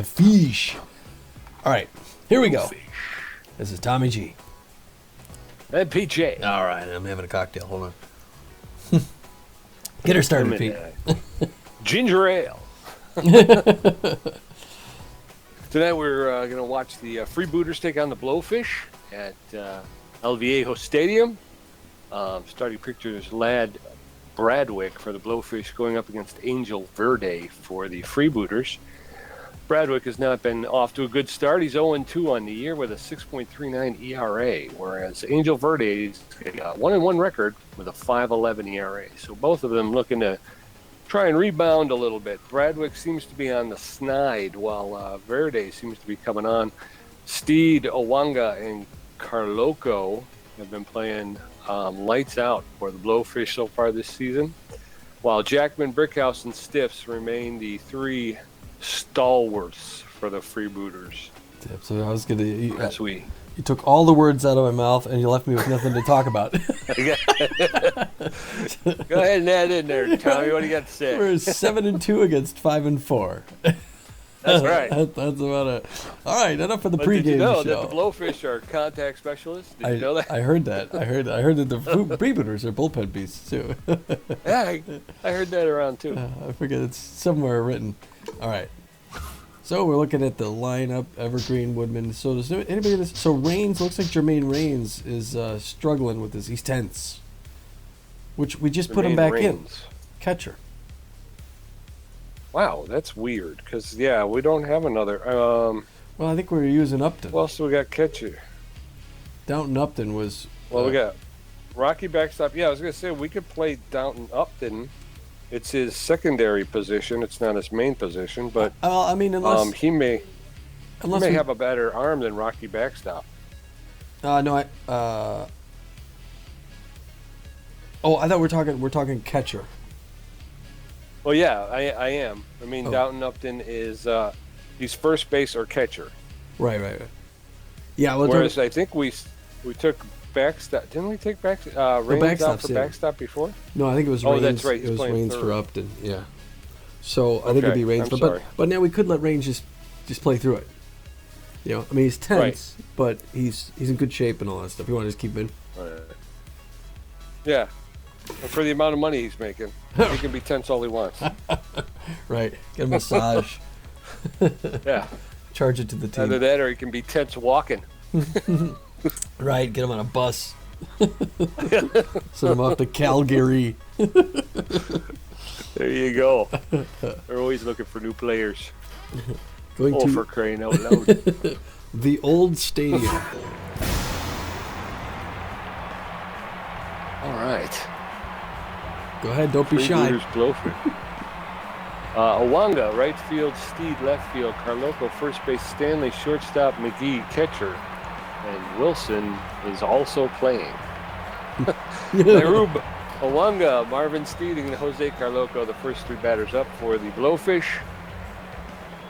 the fish. All right, here we go. This is Tommy G. And PJ. All right, I'm having a cocktail. Hold on. Get her started, Pete. Ginger ale. Tonight we're going to watch the Freebooters take on the Blowfish at El Viejo Stadium. Starting pictures, Lad Bradwick for the Blowfish going up against Angel Verde for the Freebooters. Bradwick has not been off to a good start. He's 0-2 on the year with a 6.39 ERA, whereas Angel Verde's got a 1-1 record with a 5.11 ERA. So both of them looking to try and rebound a little bit. Bradwick seems to be on the snide, while Verde seems to be coming on. Steed, Owanga, and Carloco have been playing lights out for the Blowfish so far this season, while Jackman, Brickhouse, and Stiffs remain the three stalwarts for the Freebooters. So I was gonna. You took all the words out of my mouth, and you left me with nothing to talk about. Go ahead and add in there, Tommy. What do you got to say? We're 7-2 against 5-4. That's right. That's about it. All right, enough for the pregame did you know show. that the Blowfish are contact specialists? Did you know that? I heard that. I heard that the Freebooters are bullpen beasts too. Yeah, I heard that around too. I forget, it's somewhere written. All right. So we're looking at the lineup: Evergreen, Woodman. So does anybody? So Raines, looks like Jermaine Raines is struggling with this. He's tense, which we just put him back in. Catcher. Wow, that's weird. Because we don't have another. Well, I think we were using Upton. Who else do we got catcher? Downton Upton was. Well, we got Rocky backstop. Yeah, I was gonna say we could play Downton Upton. It's his secondary position. It's not his main position, but I mean, unless he may have a better arm than Rocky backstop. No, I thought we're talking catcher. Well, yeah, I am. I mean, Downton Upton is he's first base or catcher. Right. Yeah. Well, whereas I think we took backstop. Didn't we take Raines out for backstop before? No, I think it was Raines. Oh, that's right. It was Raines for Upton. Yeah. So I think it'd be Raines, but now we could let Raines just play through it. You know, I mean, he's tense, but he's in good shape and all that stuff. You want to just keep him in? Right. Yeah. And for the amount of money he's making, he can be tense all he wants. Right. Get a massage. Yeah. Charge it to the team. Either that or he can be tense walking. Right. Get him on a bus. Send him off to Calgary. There you go. They're always looking for new players. For crying out loud. The old stadium. All right. Go ahead, don't be shy. Owanga, right field, Steed, left field, Carloco, first base, Stanley, shortstop, McGee, catcher, and Wilson is also playing. Lerube, Owanga, Marvin Steed, and Jose Carloco, the first three batters up for the Blowfish.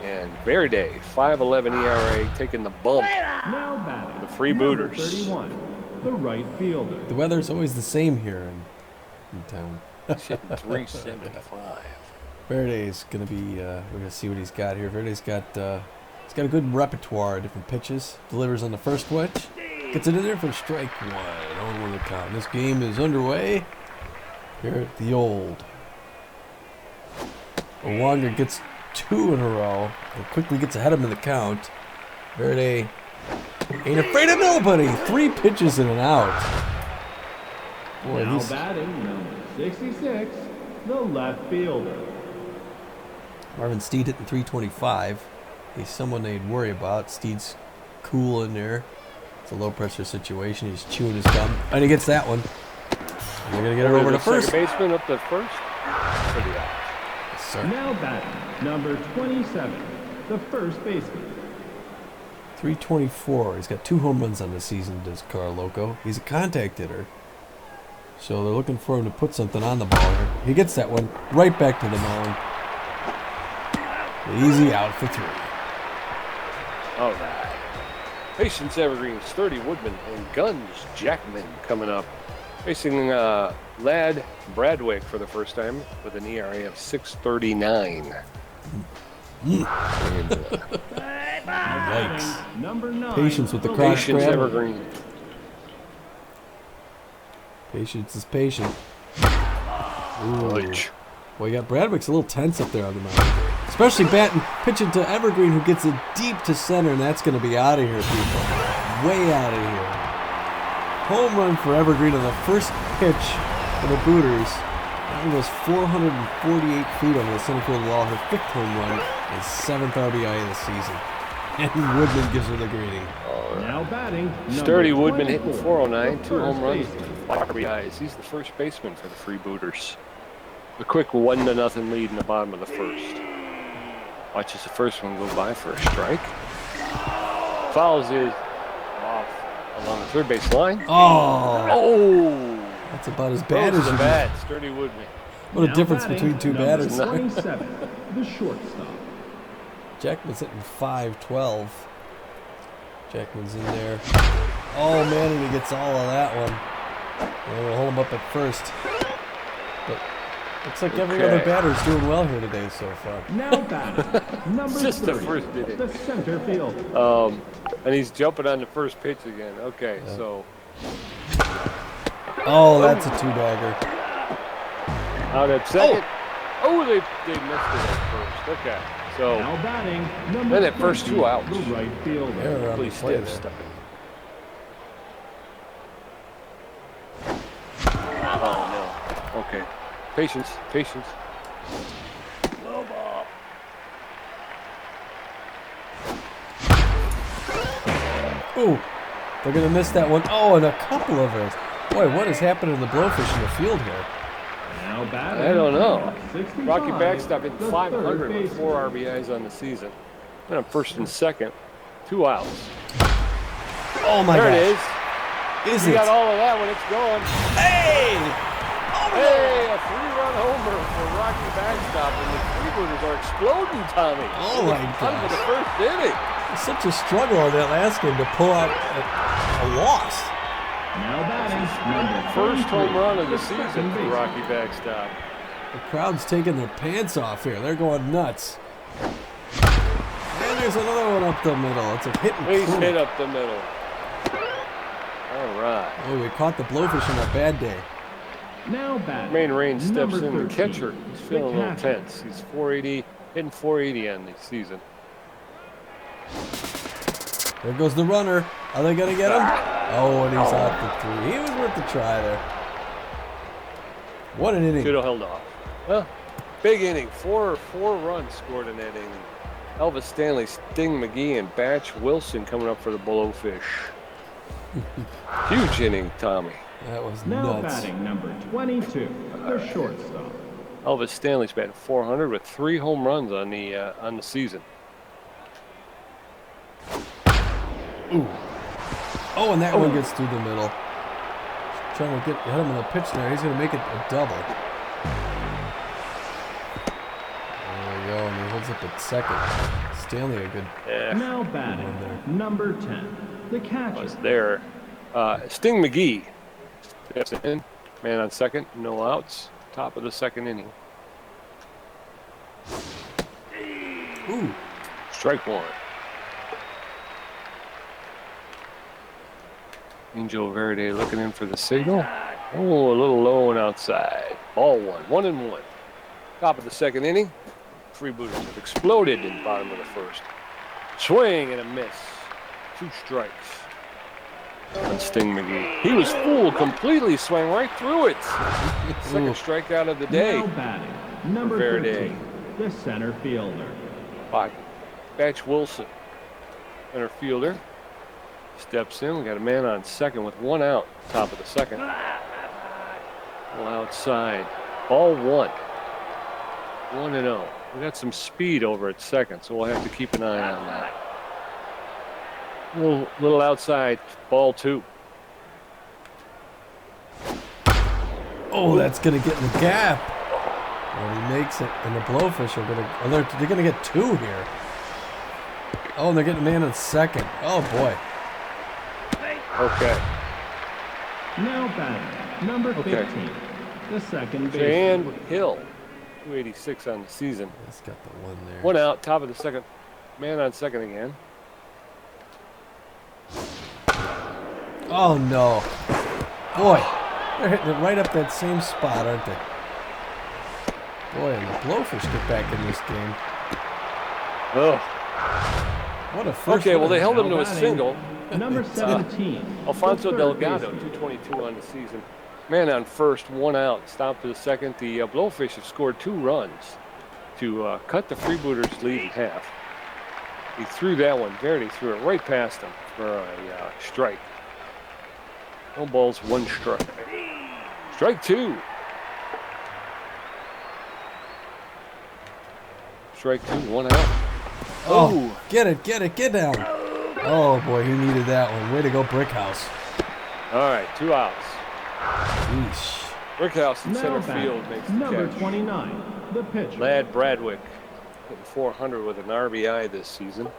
And Verde, 5.11 ERA, taking the bump. Now batting, the Freebooters. 31, the right fielder. The weather's always the same here in town. 375. Verde's gonna be. We're gonna see what he's got here. Verde's got. He's got a good repertoire of different pitches. Delivers on the first pitch. Gets it in there for strike one. On the count. This game is underway here at the old. Owanga gets two in a row and quickly gets ahead of him in the count. Verde ain't afraid of nobody. 3 pitches in and out. Boy, now batting number 66, the left fielder. Marvin Steed hitting 325. He's someone they'd worry about. Steed's cool in there. It's a low pressure situation. He's chewing his gum. And he gets that one. And they're going to get it over to first. Second baseman up to first. Yes, sir. Now batting number 27, the first baseman. 324. He's got 2 home runs on the season, does Carloco. He's a contact hitter. So they're looking for him to put something on the ball here. He gets that one right back to the mound. Easy out for 3. All right. Patience Evergreens, 30 Woodman, and Guns Jackman coming up. Facing Lad Bradwick for the first time with an ERA of 6.39. And Yikes. Number 9. Patience with the cross Patience grab. evergreen. Patience is patient. Ooh. Ouch. Well, you got Bradwick's a little tense up there on the mound. Especially pitching to Evergreen, who gets it deep to center, and that's going to be out of here, people. Way out of here. Home run for Evergreen on the first pitch for the Booters. That goes 448 feet over the center field wall. Her 5th home run and 7th RBI of the season. And Woodman gives her the greeting. Now batting. Sturdy number Woodman hitting 24, 409, the 2 home first runs, baseman. 5 RBIs. He's the first baseman for the Freebooters. A quick 1-0 lead in the bottom of the first. Watches the first one go by for a strike. Fouls it off along the third base line. Oh! That's about as bad as the you bat. Sturdy Woodman. What a Now difference batting, between two number batters. 27, the shortstop. Jackman's hitting 5-12. Jackman's in there. Oh, man, and he gets all of that one. And we'll hold him up at first. But looks like every Okay. other batter's doing well here today so far. Now batting. Number Just the 30, first inning. the center field. And he's jumping on the first pitch again. Okay, so Oh, that's a 2-bagger. out at second. Oh, they missed it at first. Okay, so Now batting. Number then at first 2 20, outs. the right fielder. Error on the Please play stiff there. stuff. Oh no. Okay. Patience. Low ball. Ooh, they're going to miss that one. Oh, and a couple of it. Boy, what is happening to the Blowfish in the field here? Now batting. I don't know. 65, Rocky Backstop hit the 500 third with baseman. 4 RBIs on the season. Then on first and second, 2 outs. Oh, my There gosh. it is. Is You it? got all of that when it's going. Hey! Hey, a 3-run homer for Rocky Backstop, and the Freebooters are exploding, Tommy. Oh, my Fun for gosh. the first inning. Such a struggle on that last game to pull out a loss. Now batting. Number First 23, home run of the second season for baseman. Rocky Backstop. The crowd's taking their pants off here. They're going nuts. And there's another one up the middle. It's a hit and Base clinic. hit up the middle. All right. Oh, we caught the Blowfish on a bad day. Now batting. Main Rain steps number in. The 13, catcher, he's feeling a little catcher. tense. He's 480, hitting 480 on the season. There goes the runner. Are they going to get him? Oh, and he's out the 3. He was worth the try there. What an inning. Should have held off. Well, big inning. Four runs scored in that inning. Elvis Stanley, Sting McGee, and Batch Wilson coming up for the Blowfish. Huge inning, Tommy. That was Now nuts. batting. Number 22, the shortstop. Elvis Stanley's batting 400 with 3 home runs on the season. Ooh. Oh, and that one gets through the middle. Trying to hit him in the pitch there. He's going to make it a double. There we go, and he holds up at second. Stanley, a good Yeah, Now one batting. there. Number 10, the was catcher. there. Sting McGee steps in. Man on second, no outs. Top of the second inning. Ooh. Strike one. Angel Verde looking in for the signal. Oh, a little low and outside. Ball 1-1. Top of the second inning. Freebooters have exploded in the bottom of the first. Swing and a miss. 2 strikes on Sting McGee. He was fooled completely, swung right through it. Second Ooh. strikeout of the day. Now batting. Number Verde. 13, the center fielder. By Batch Wilson, center fielder, steps in. We got a man on second with 1 out, top of the second. Well, outside. Ball 1. 1-0. We got some speed over at second, so we'll have to keep an eye on that. Little outside. Ball 2. Oh, that's going to get in the gap. And he makes it, and the Blowfish are going to... Oh, they're going to get 2 here. Oh, and they're getting a man on second. Oh, boy. Okay. Now batting. Number 15, the second baseman. Jan Hill, 286 on the season. He's got the 1 there. 1 out, top of the second. Man on second again. Oh, no. Boy, they're hitting it right up that same spot, aren't they? Boy, and the Blowfish get back in this game. Oh. What a first. Okay, well, they held him to a Batting, single. Number 17. Alfonso the third Delgado, baseman. 222 on the season. Man on first, 1 out. Stop to the second. The Blowfish have scored 2 runs to cut the Freebooters' lead in half. He threw that one. Verity threw it right past him for a strike. No balls, 1 strike. Strike 2. Strike 2, 1 out. Oh, get it, get down. Oh, boy, he needed that one. Way to go, Brickhouse. All right, 2 outs. Yeesh. Brickhouse in Now center batting, field makes the number catch. 29. The pitcher. Lad Bradwick hitting 400 with an RBI this season.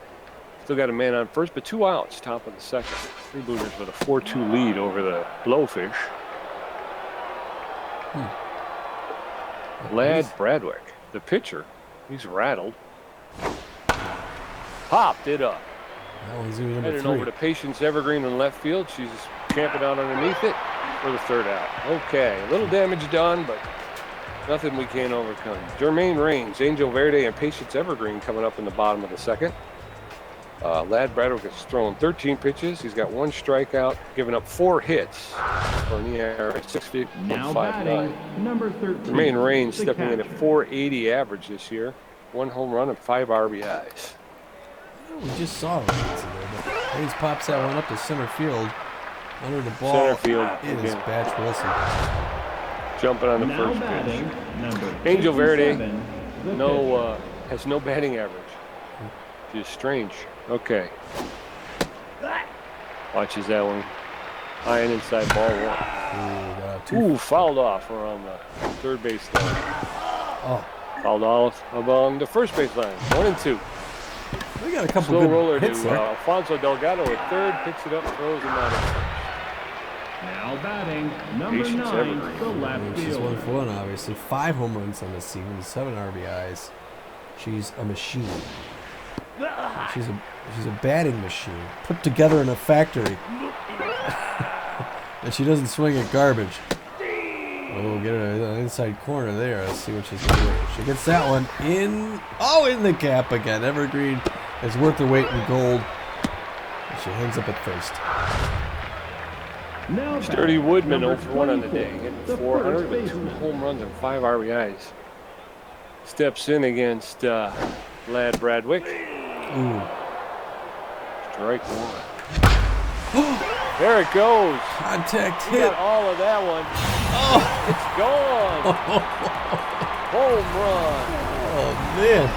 Still got a man on first, but 2 outs, top of the second. Freebooters with a 4-2 lead over the Blowfish. Lad Bradwick, the pitcher, he's rattled. Popped it up. That one's even number Heading 3. over to Patience Evergreen in left field. She's camping out underneath it for the 3rd out. Okay, a little damage done, but nothing we can't overcome. Jermaine Raines, Angel Verde, and Patience Evergreen coming up in the bottom of the second. Lad Bradwick has thrown 13 pitches. He's got 1 strikeout, giving up 4 hits for an ERA of Now 6.59. batting, number 13. Jermaine Raines the stepping in at catcher. 480 average this year. 1 home run and 5 RBIs. We just saw it. Hayes pops that one up to center field. Under the ball. Center field It is again. Batch Wilson. Jumping on the Now first batting, pitch. number Angel Verde, 57, the has no batting average. Which is strange. Okay. Watches that one. High and inside ball 1. Ooh, fouled off around the 3rd base line. Oh, Fouled off along the 1st base line. 1 and 2. we got a couple Slow good roller hits to there. Alfonso Delgado at 3rd. Picks it up, throws him out. Now batting, number Patience 9, Evergreen. the left She's 1 fielder. for 1, obviously. 5 home runs on this season, 7 RBIs. She's a machine. She's a batting machine put together in a factory. And she doesn't swing at garbage. Oh, get her an inside corner there. Let's see what she's going to do. She gets that one in. Oh, in the gap again. Evergreen is worth her weight in gold. And she hangs up at first. Now Sturdy batting, Woodman number 0 for 1 on the day. 24, Hitting the 400 first with 2 baseman. home runs and 5 RBIs. Steps in against Lad Bradwick. Ooh. Strike 1. There it goes. Contact He hit. got all of that one. Oh, It's gone. Home run. oh man.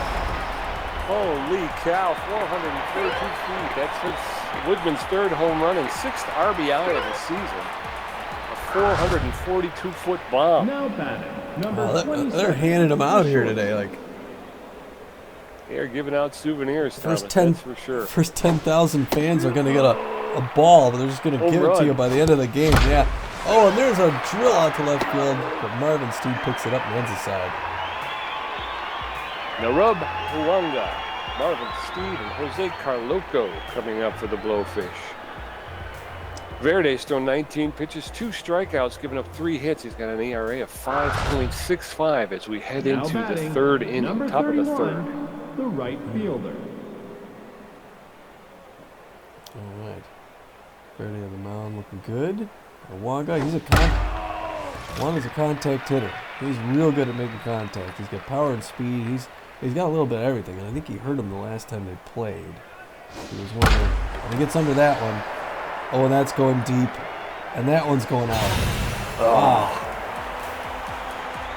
Holy cow. 432 feet. That's his Woodman's 3rd home run and 6th RBI of the season. A 442-foot bomb. Now batting, number Oh, 27. they're handing them out here today. Like They're giving out souvenirs, Thomas, first 10, that's for sure. first 10,000 fans are going to get a ball, but they're just going to Home give it to run. you by the end of the game. Yeah. Oh, and there's a drill out to left field, but Marvin Steed picks it up and runs aside. Narub Huanga, Marvin Steed, and Jose Carloco coming up for the Blowfish. Verde's thrown 19 pitches, 2 strikeouts, giving up 3 hits. He's got an ERA of 5.65 as we head Now into batting, the 3rd inning, number top of the 31, 3rd. the right fielder. All right. Verde on the mound looking good. Wanga, Wanga's a contact hitter. He's real good at making contact. He's got power and speed. He's got a little bit of everything, and I think he hurt him the last time they played. He was one of them. And he gets under that one. Oh, and that's going deep. And that one's going out. Wow.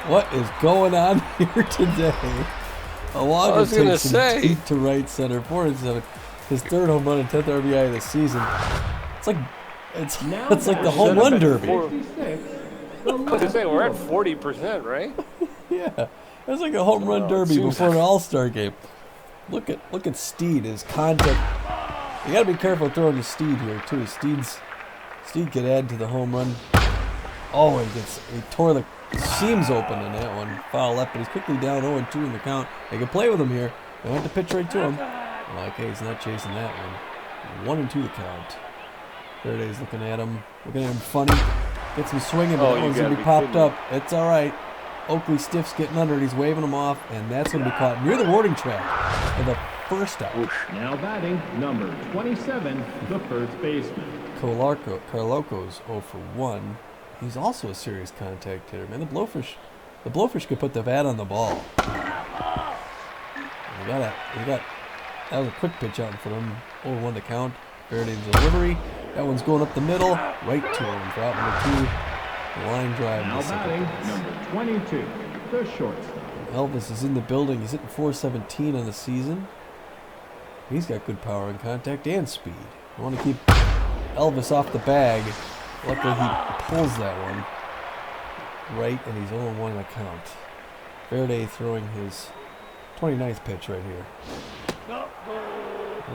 What is going on here today? Wanga was gonna takes him say. deep to right center. 4-7. His 3rd home run and 10th RBI of the season. It's like Now it's like the batting, home run Center derby. 66, the I was left gonna say, we're at fielder. 40%, right? Yeah, it's like a home run It derby seems before an like- All-Star game. Look at Steed. His contact. You gotta be careful throwing to Steed here too. Steed could add to the home run. Oh, he tore the seams open in that one. Foul left, but he's quickly down 0-2 in the count. They can play with him here. They want to pitch right to him. Okay, he's not chasing that one. 1-2 the count. Faraday's looking at him funny. Gets him swinging, but Oh, that you one's going to be gotta be popped kidding up. It's all right. Oakley Stiff's getting under it. He's waving him off, and that's going to be caught near the warning track for the first out. Now batting, number 27, the first baseman. Carloco's 0 for 1. He's also a serious contact hitter, man. The Blowfish could put the bat on the ball. That was a quick pitch out in front of him. 0-1 to count. Faraday's delivery. That one's going up the middle, right to him for out number 2. Line drive. Now batting, number 22, the shortstop. Elvis is in the building. He's hitting 417 on the season. He's got good power and contact and speed. I want to keep Elvis off the bag. Luckily, he pulls that one right, and he's 0-1 to count. Faraday throwing his 29th pitch right here.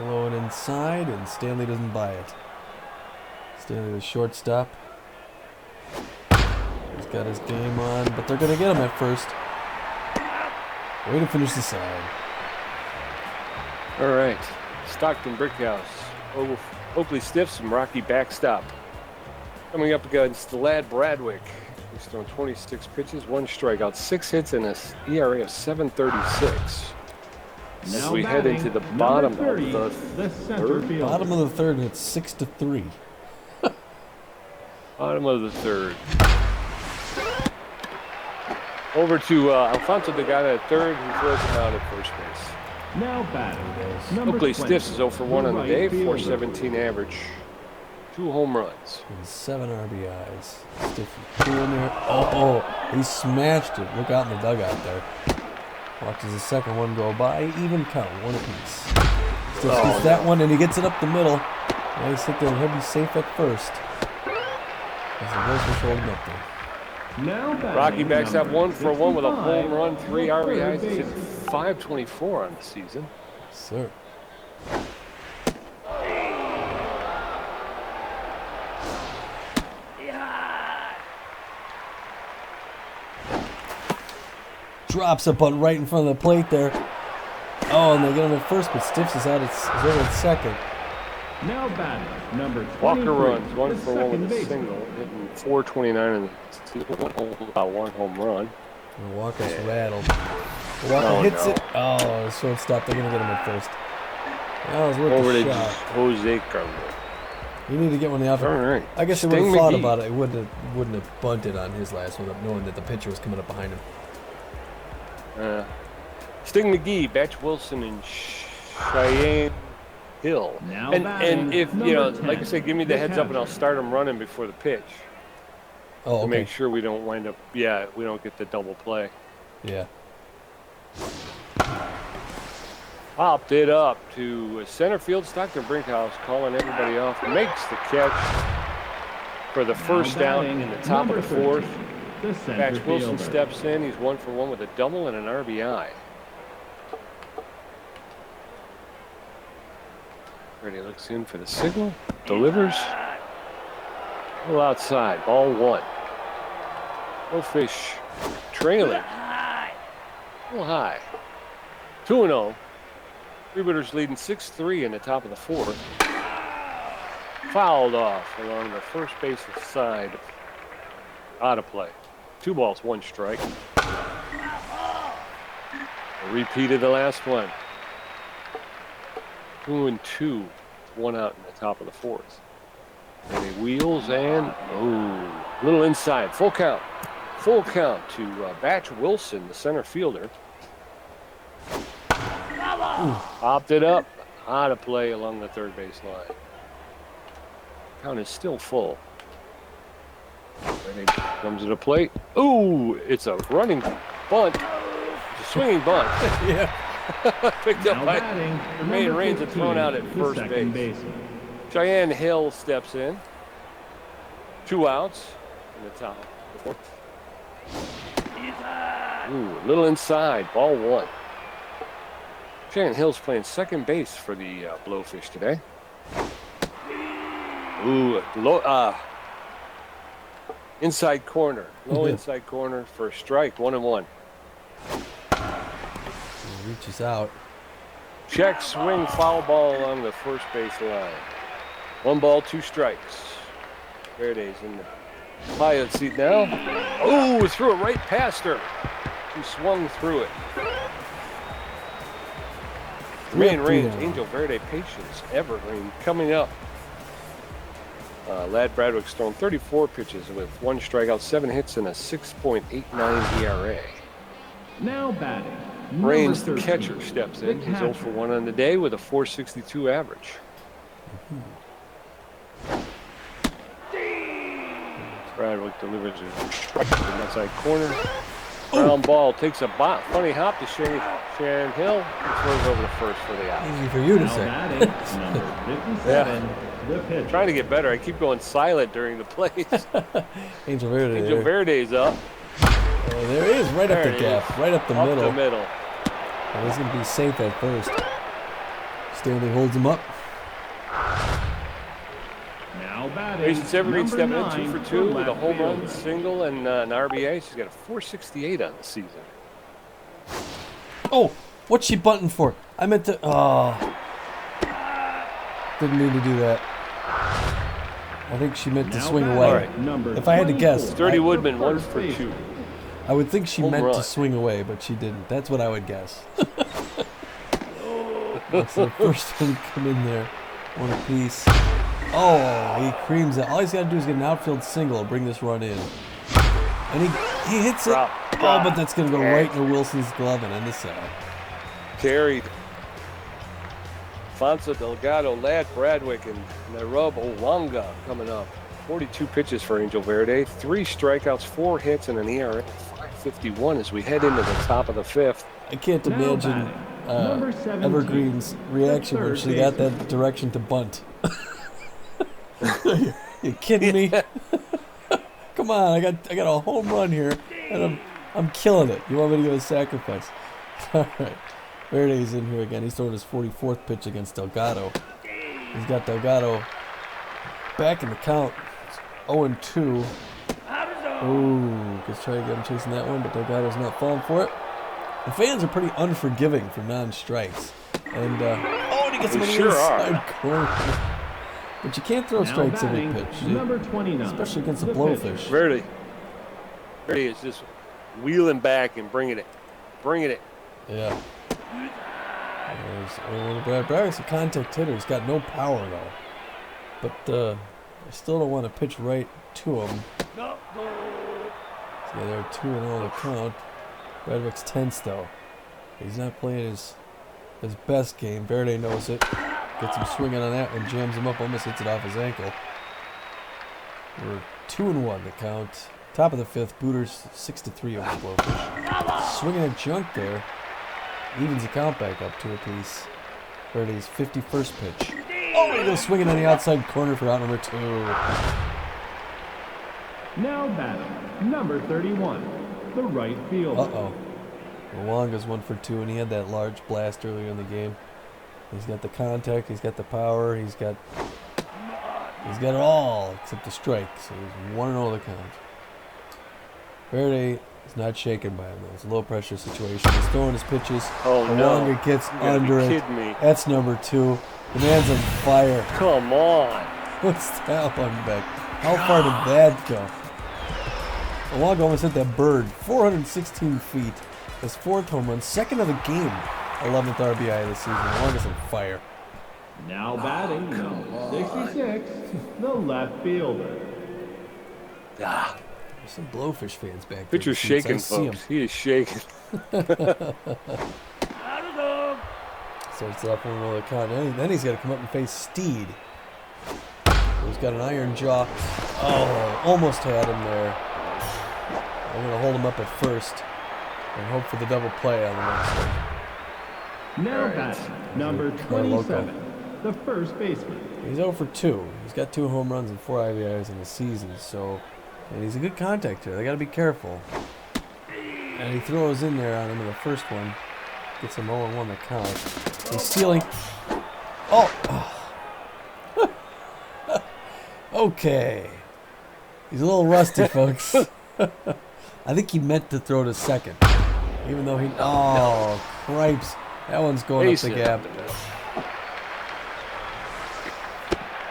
Low and inside, and Stanley doesn't buy it. Stanley, the shortstop. He's got his game on, but they're going to get him at first. Way to finish the side. All right. Stockton Brickhouse. Oakley Stiffs and Rocky backstop. Coming up against the lad Bradwick. He's thrown 26 pitches, 1 strikeout, 6 hits, and an ERA of 7.36. As Now we head batting, into the number bottom 30, of the center third. fielder. Bottom of the third, and it's 6-3. Bottom of the third. Over to Alfonso Delgado at third, who throws him out at first base. Now batting, number Oakley 20, Stiffs is 0 for 1 on the right day, fielder. 417 average. 2 home runs. And 7 RBIs. Stiff in there. Oh, he smashed it. Look out in the dugout there. Watches the second one go by. Even count, 1 apiece. Stiff gets that one, and he gets it up the middle. Nice hit there. He'll be safe at first. As the Blowfish hold him up there. Now batting, Rocky backs up number 1 for 1 with a home 65, run, 3 the third RBIs. He's hit baseman. 524 on the season. Sir. Drops a bunt right in front of the plate there. Oh, and they get him at first, but Stiffs is over at second. Now batting, number 23, Walker runs 1 the for 1 with second a baseman. single, hitting 429 in the season, about 1 home run. And Walker's rattled. Walker hits no. it. Oh, the shortstop. They're going to get him at first. That was worth Over the to shot. Jose Carlos. You need to get one in the outfield. All right. I guess they would have Sting thought McGee. about it. It wouldn't have bunted on his last one, knowing that the pitcher was coming up behind him. Sting McGee, Batch Wilson, and Cheyenne Hill. Now And batting, if, you number know, 10, like I said, give me the the heads up and I'll catcher. start him running before the pitch Oh, to okay. make sure we don't wind up, we don't get the double play. Yeah. Popped it up to center field. Stockton Brinkhouse calling everybody off. Makes the catch for the first Now down batting, in the top of the number fourth. 13, the center Batch Wilson fielder. steps in. He's 1 for 1 with a double and an RBI. Ready looks in for the signal. Delivers. A little outside. Ball 1. Blowfish trailing. A little high. 2-0. Freebooters leading 6-3 in the top of the fourth. Fouled off along the first base side. Out of play. 2 balls, 1 strike. A repeat of the last one. 2-2. 1 out in the top of the fourth. And he wheels and, a little inside. Full count. Full count to Batch Wilson, the center fielder. Popped it up. Out of play along the third base line. Count is still full. Ready comes to the plate. Ooh, it's a running bunt. It's a swinging bunt. Yeah. Picked Now up by batting, Jermaine number Raines and 15, thrown out at the first second base. baseman. Cheyenne Hill steps in. 2 outs in the top of the fourth. Ooh, a little inside. Ball 1. Cheyenne Hill's playing second base for the Blowfish today. Ooh, inside corner. Low inside corner for a strike. 1-1. He reaches out. Check, swing, foul ball along the first base line. 1 ball, 2 strikes. Verde's in the pilot seat now. Oh, threw it right past her. She swung through it. Main range, Angel Verde, Patience, Evergreen coming up. Lad Bradwick's thrown 34 pitches with 1 strikeout, 7 hits, and a 6.89 ERA. Now batting. Raines, the catcher, steps in. He's 0 for 1 on the day with a 4.62 average. Bradwick delivers a strike to the outside corner. Ground ball takes a funny hop to Sharon Hill and throws over to first for the out. Easy for you to Now say. batting, number 57, the pitcher. I'm trying to get better. I keep going silent during the plays. Angel Verde. Angel Verde's up. Oh, there he is, right up There the he gap, is. right up the Up middle. the middle. And he's going to be safe at first. Stanley holds him up. Now batting. Patience Evergreen number stepping in 2 9 for 2 with a left home run, fielder. single, and an RBI. She's got a 4.68 on the season. Oh, what's she button for? I meant to. Oh. Didn't mean to do that. I think she meant to Now swing batting, away. Alright. number If I had to guess, 24, Sturdy I- Woodman, 1 first for baseman. 2. I would think she Home meant to run. swing away, but she didn't. That's what I would guess. Looks the first one come in there. 1 apiece. Oh, he creams it. All he's got to do is get an outfield single and bring this run in. And he hits it. Drop, Oh, drop. but that's going to go right into Wilson's glove and end the side. Carried. Fonsa Delgado, Lad Bradwick, and Narub Owanga coming up. 42 pitches for Angel Verde, 3 strikeouts, 4 hits, and an ERA of 5.51 as we head into the top of the 5th. I can't Now imagine batting, number 17, Evergreen's reaction when third she got baseman. that direction to bunt. You kidding me? Come on, I got a home run here, and I'm killing it. You want me to give a sacrifice? All right, Verde's in here again. He's throwing his 44th pitch against Delgado. He's got Delgado back in the count. 0-2. Ooh, just try to get him chasing that one, but Delgado's not falling for it. The fans are pretty unforgiving for non-strikes. And, and he gets him They in the sure inside are. corner. But you can't throw Now strikes every batting, pitch, number 29, especially against a the blowfish. Verde is just wheeling back and bringing it. Bringing it. Yeah. Brad Bradwick's a contact hitter. He's got no power, though. But I still don't want to pitch right to him. So they're 2-0 the count. Bradwick's tense, though. He's not playing his best game. Verde knows it. Gets him swinging on that one, jams him up, almost hits it off his ankle. We're 2-1 the count. Top of the 5th, Booters 6-3 over Blowfish. Swinging a junk there. Evens the count back up 2 apiece. Verde's 51st pitch. Oh, he goes swinging on the outside corner for out number 2. Now batting, number 31, the right fielder. Uh-oh. Luonga's 1 for 2, and he had that large blast earlier in the game. He's got the contact, he's got the power, he's got it all except the strike. So he's 1-0 the count. Verde is not shaken by him, though. It's a low pressure situation. He's throwing his pitches. Oh, Luonga no. gets You gotta under be it. kidding me. That's number 2. The man's on fire. Come on. What's that one back? How far did that go? Luonga almost hit that bird. 416 feet. His 4th home run, 2nd of the game. 11th RBI of the season. Luonga's on fire. Now batting, number 66, the left fielder. Ah, There's some Blowfish fans back there. pitcher's Since I shaking, see 'em. folks. He is shaking. Starts off on another count. Then he's got to come up and face Steed. He's got an iron jaw. Oh, almost had him there. I'm going to hold him up at first and hope for the double play on the next one. Now batting, number Loco. 27, the first baseman. He's 0 for 2. He's got 2 home runs and 4 RBIs in the season, and he's a good contact here. They got to be careful. And he throws in there on him in the first one. Gets him 0-1 the count. He's stealing. Oh! Okay. He's a little rusty, folks. I think he meant to throw to second. Even though he... Oh, cripes. That one's going up the gap.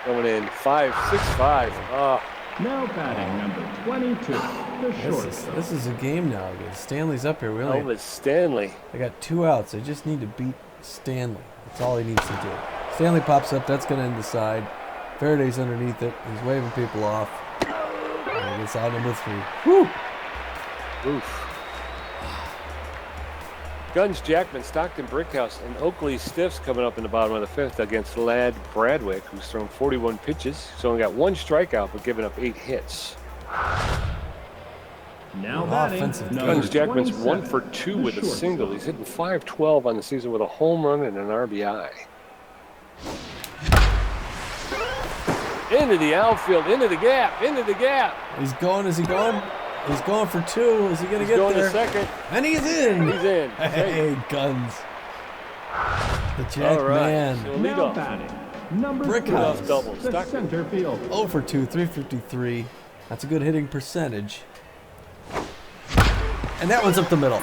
Coming in 5-6-5. Now batting number 22, the shortstop. This is a game now. Stanley's up here. Really. Elvis Stanley. I got 2 outs. I just need to beat Stanley. That's all he needs to do. Stanley pops up. That's going to end the side. Faraday's underneath it. He's waving people off. And it's out number 3. Whew. Oof. Guns, Jackman, Stockton, Brickhouse, and Oakley Stiffs coming up in the bottom of the 5th against Ladd Bradwick, who's thrown 41 pitches. He's only got 1 strikeout, but giving up 8 hits. Now batting, offensive Guns, Jackman's 1 for 2 with a single. He's hitting .512 on the season with a home run and an RBI. Into the outfield, into the gap, into the gap. He's going. Is he going? He's going for 2. Is he going to get Going there? to second. And he's in. He's in. Hey, Guns. The Jack All right. man. So lead now off. batting number Brickhouse. 3, Double. the Stockton. center field. 0 for 2, 353. That's a good hitting percentage. And that one's up the middle.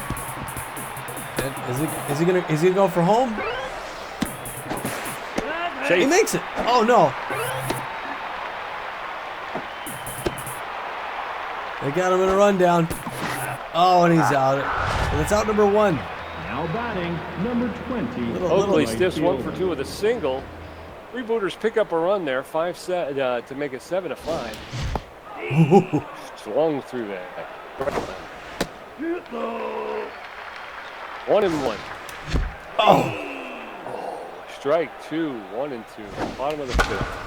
Is he gonna go for home? He Chase. makes it. Oh no. They got him in a rundown. Oh, and he's out. And it's out number 1. Now batting number 20. Oakley right Stiffs 1 for fielder. 2 with a single. Freebooters pick up a run there, to make it 7-5. Swung through that. 1-1. Oh. Strike 2, 1-2. Bottom of the 5th.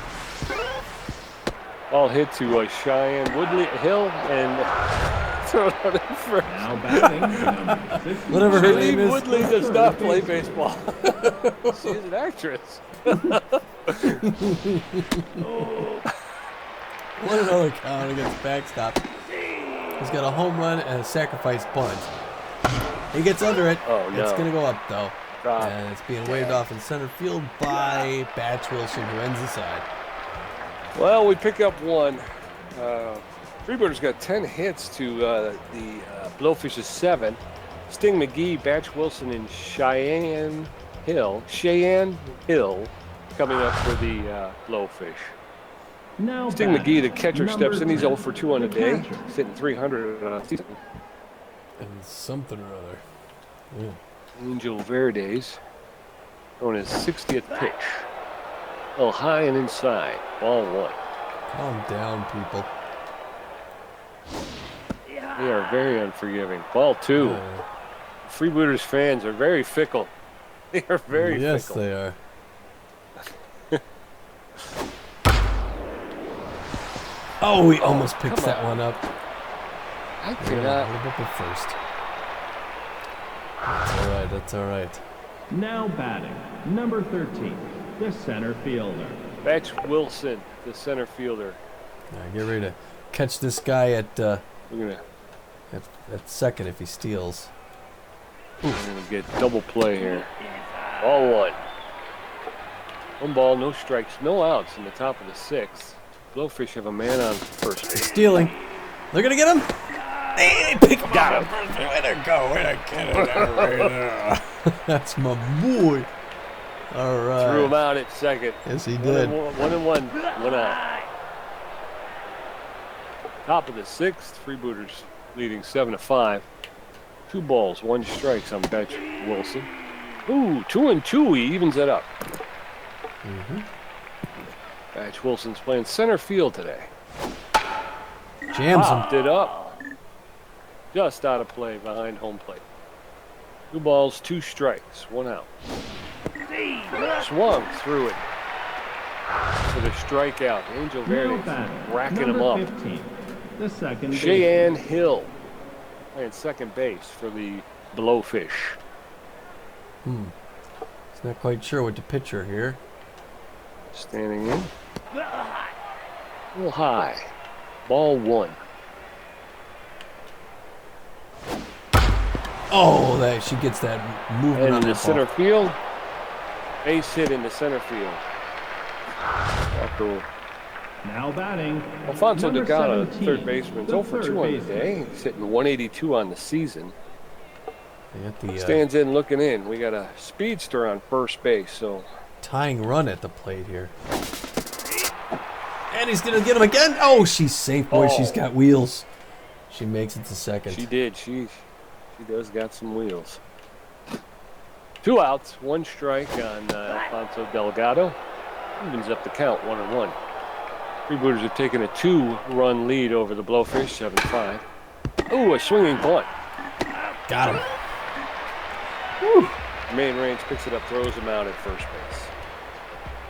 Ball hit to Cheyenne Woodley Hill and thrown out in first. Now batting number 60. Whatever her name Shailene is. Woodley does not play baseball. She is an actress. What another count against backstop. He's got a home run and a sacrifice bunt. He gets under it. Oh, no. It's going to go up, though. God. And it's being waved off in center field by Batch Wilson, who ends the side. Well, we pick up 1. Freebooters got 10 hits to the Blowfish's 7. Sting McGee, Batch Wilson, and Cheyenne Hill coming up for the Blowfish. Now Sting batting McGee, the catcher, number steps in. He's 0 for 2 on the the day. catcher. He's hitting 300 on the season. And something or other. Yeah. Angel Verdes throwing his 60th pitch. A little high and inside. Ball 1. Calm down, people. They are very unforgiving. Ball 2. Freebooters fans are very fickle. They are very yes, fickle. they are. Oh, he almost picks come that on. one up. I Yeah, cannot. hold up at first. That's all right. That's all right. Now batting number 13, the center fielder. Batch Wilson, the center fielder. Now get ready to catch this guy at We're gonna second if he steals. get double play here. Ball 1. 1 ball, no strikes, no outs in the top of the 6th. Blowfish have a man on first base. Stealing. They're gonna get him. They pick him Got up. Way to go. Way to get it there, right there. That's my boy. All right. Threw him out at second. Yes, he did. 1-1. 1 out. Top of the 6th, Freebooters leading 7-5. 2 balls, 1 strikes on Batch Wilson. Ooh, 2-2. He evens it up. Batch Wilson's playing center field today. Jams him. Popped it up. Just out of play behind home plate. 2 balls, 2 strikes, 1 out. Swung through it for the strikeout. Angel Now Verdes batting racking him number up. 15, the second baseman. Cheyenne Hill playing second base for the Blowfish. He's not quite sure what to picture here. Standing in. A little high. Ball 1. Oh, that she gets that movement And on in the that center ball. field. Base hit in the center field. Walker. Now batting Alfonso number Delgado, 17, third baseman, the 0 for 2 third on the baseman. day. He's hitting 182 on the season. They got the Stands in, looking in. We got a speedster on first base, so tying run at the plate here. And he's going to get him again. Oh, she's safe, boy. Oh. She's got wheels. She makes it to second. She did. She does got some wheels. 2 outs, 1 strike on Alfonso Delgado. Evens up the count, 1-1. Freebooters have taken a 2-run lead over the Blowfish, 7-5. Ooh, a swinging bunt. Got him. Whew. Main range picks it up, throws him out at first base.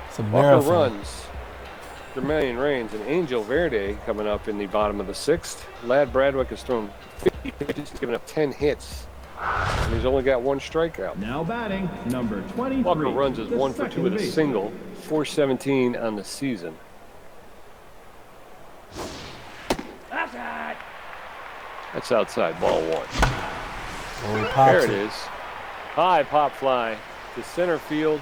It's a Walker marathon. runs. Jermaine Raines and Angel Verde coming up in the bottom of the 6th. Lad Bradwick has thrown 50 pitches, giving up 10 hits. And he's only got 1 strikeout. Now batting, number 23. Walker runs is the 1 for 2 second with a baseman. single, 417 on the season. That's outside, ball 1. Oh, he pops There it is. High pop fly to center field.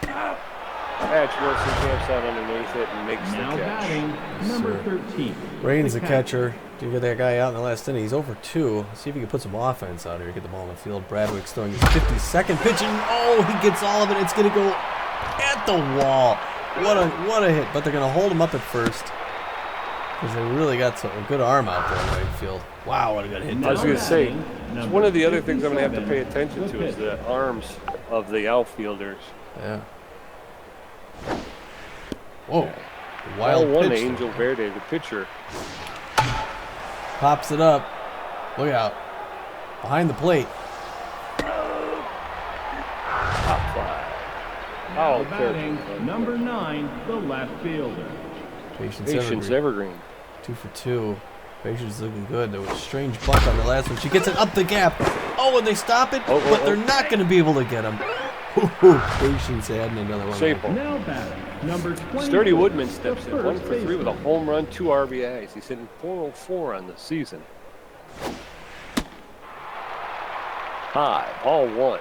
Patch Wilson camps out underneath it and makes Now the catch. batting, number 13. Raines the catcher. Do you get that guy out in the last inning? He's over 2. See if he can put some offense out here. Get the ball in the field. Bradwick's throwing his 52nd pitch, and oh, he gets all of it. It's gonna go at the wall. What a hit! But they're gonna hold him up at first because they really got a good arm out there in right field. Wow, what a good hit! I was going to say, Now it's batting, one of the other things I'm going to have to pay 57, attention to the is the arms of the outfielders. Yeah. Whoa! Wild Wild one, pitch. Angel Verde, the pitcher. Pops it up. Look out! Behind the plate. Top fly. Now Oh, batting, careful. number 9, the left fielder. Patience Patience Evergreen. Evergreen. 2 for 2. Patience is looking good. There was a strange bunt on the last one. She gets it up the gap. Oh, and they stop it, but they're not going to be able to get him. Patience adding another one. Safe ball. Now batting, number 20. Sturdy Woodman steps in, 1 for 3 with a home run, 2 RBIs. He's hitting .404 on the season. High, ball 1.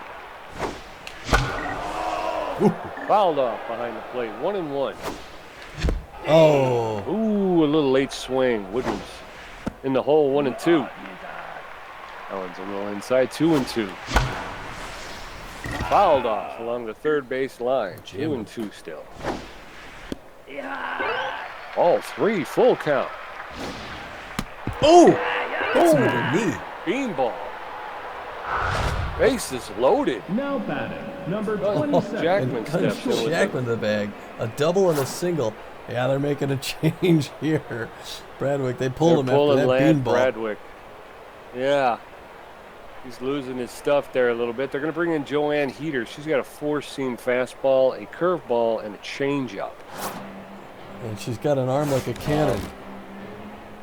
Fouled off behind the plate, 1-1. Oh, Ooh, a little late swing. Woodman's in the hole, 1-2. That one's a little inside, 2-2. Fouled off along the third base line, 2-2 still. All 3, full count. oh! That's with the knee. Beanball. Base is loaded. Now batting, number Oh, 27. Jackman And steps in with Jackman the bag. A double and a single. Yeah, they're making a change here. Bradwick, they pulled him They're after pulling that Lad beanball. Bradwick. Yeah. He's losing his stuff there a little bit. They're going to bring in Joanne Heater. She's got a 4-seam fastball, a curveball, and a changeup. And she's got an arm like a cannon.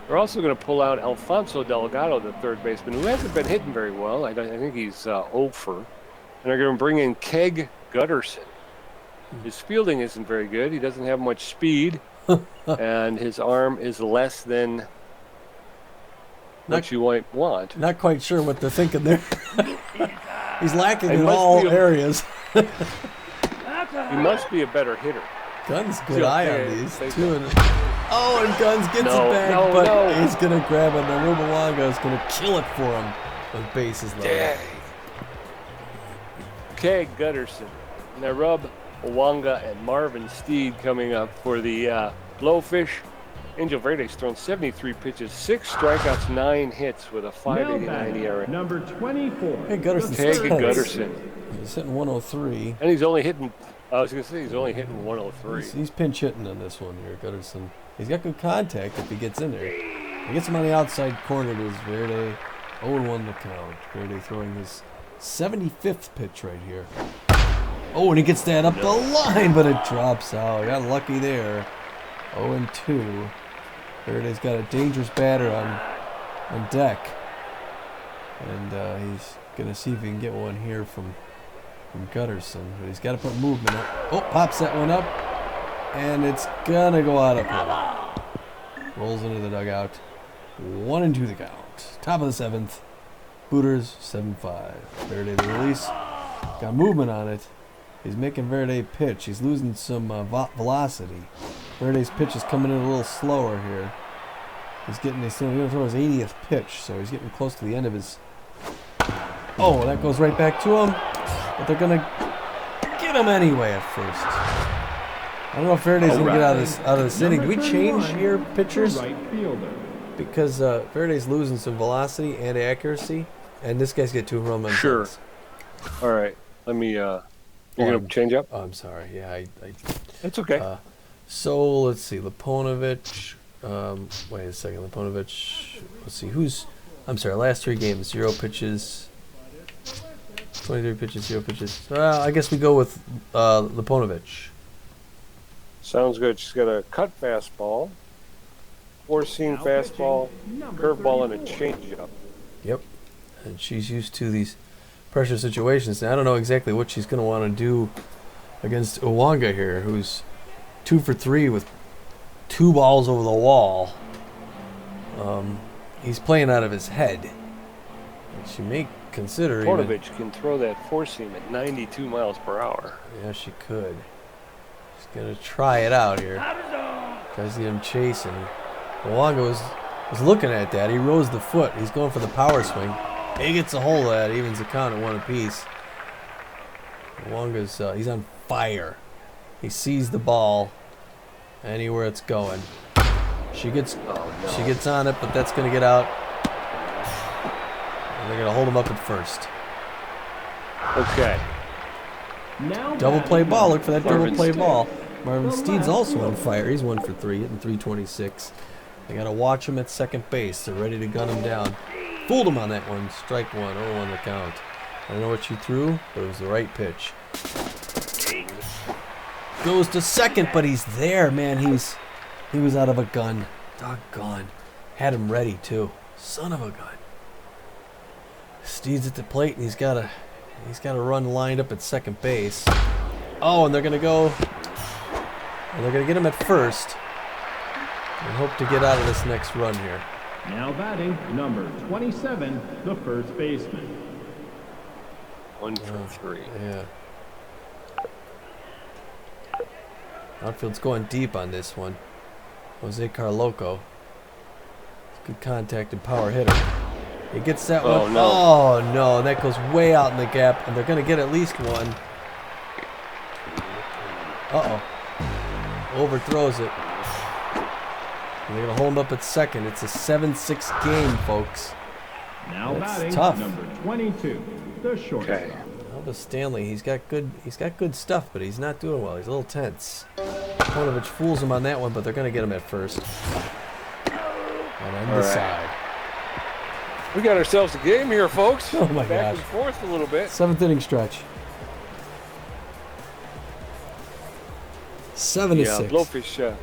They're also going to pull out Alfonso Delgado, the third baseman, who hasn't been hitting very well. I think he's 0 for. And they're going to bring in Keg Gutterson. His fielding isn't very good. He doesn't have much speed, and his arm is less than what you might want. Not quite sure what they're thinking there. He's lacking It in must all be a- areas. He must be a better hitter. Guns, good Yeah, eye okay, on these. take 2 and oh, and Guns gets No, it back, no, but no. he's gonna grab it. And Rubalonga is gonna kill it for him with bases loaded. Dang. Keg Gutterson. Narub Owanga and Marvin Steed coming up for the Blowfish. Angel Verde's thrown 73 pitches, 6 strikeouts, 9 hits with a Now 5.89 batting, ERA. number 24. Hey, Gutterson's the Keg third Gutterson. He's hitting 103. And he's only hitting, I was going to say, he's only hitting 103. He's pinch hitting on this one here, Gutterson. He's got good contact if he gets in there. He gets him on the outside corner to his Verde. 0-1 the count. Verde throwing his 75th pitch right here. Oh, and he gets that up the line, but it drops out. Got lucky there. 0-2. Verde's got a dangerous batter on deck. And he's going to see if he can get one here from Gutterson. But he's got to put movement up. Oh, pops that one up. And it's going to go out of play. Rolls into the dugout. 1-2 the count. Top of the 7th. Booters 7-5. Verde the release. Got movement on it. He's making Verde pitch. He's losing some velocity. Verde's pitch is coming in a little slower here. He's going to throw his 80th pitch, so he's getting close to the end of his. Oh, that goes right back to him. But they're going to get him anyway at first. I don't know if Faraday's going to get out of this inning. Do we Number change 31, here the pitchers? right fielder. Because Faraday's losing some velocity and accuracy, and this guy's got 2 home runs. Sure. All right. Let me. You're gonna change up. Oh, I'm sorry. Yeah, I It's okay. so let's see. Liponovich. Wait a second. Liponovich. Let's see. I'm sorry. Last 3 games, 0 pitches. 23 pitches, 0 pitches. Well, I guess we go with Liponovich. Sounds good. She's got a cut fastball, 4-seam fastball, curveball, and a changeup. Yep. And she's used to these pressure situations. Now, I don't know exactly what she's going to want to do against Uwanga here, who's 2 for 3 with 2 balls over the wall. He's playing out of his head. And she may consider Portovich can throw that 4-seam at 92 miles per hour. Yeah, she could. She's going to try it out here. Tries to get him chasing. Uwanga was looking at that. He rose the foot. He's going for the power swing. He gets a hold of that. Evens the count at 1 apiece. Uwanga's he's on fire. He sees the ball anywhere it's going. She gets on it, but that's going to get out. And they're going to hold him up at first. Okay. Now Double play batting ball. Look for that double Marvin play Steed. ball. Marvin Steed's also on fire. He's 1 for 3, hitting 326. They got to watch him at second base. They're ready to gun him down. Fooled him on that one. Strike 1. 0-1 the count. I don't know what she threw, but it was the right pitch. Goes to second, but he's there, man. He was out of a gun. Doggone. Had him ready too. Son of a gun. Steed's at the plate, and he's got a run lined up at second base. Oh, and they're gonna get him at first, and hope to get out of this next run here. Now batting, number 27, the first baseman. 1 for 3. Yeah. Outfield's going deep on this one. Jose Carloco. Good contact and power hitter. He gets that one. No. Oh, no. That goes way out in the gap, and they're going to get at least one. Uh-oh. Overthrows it. And they're going to hold him up at second. It's a 7-6 game, folks. Now That's batting, tough. number 22, the shortstop. Okay. Elvis Stanley, he's got good stuff, but he's not doing well. He's a little tense. Konovich fools him on that one, but they're going to get him at first. And on the side. We got ourselves a game here, folks. Oh my Back gosh. and forth a little bit. 7th inning stretch. 7-6. Blowfish,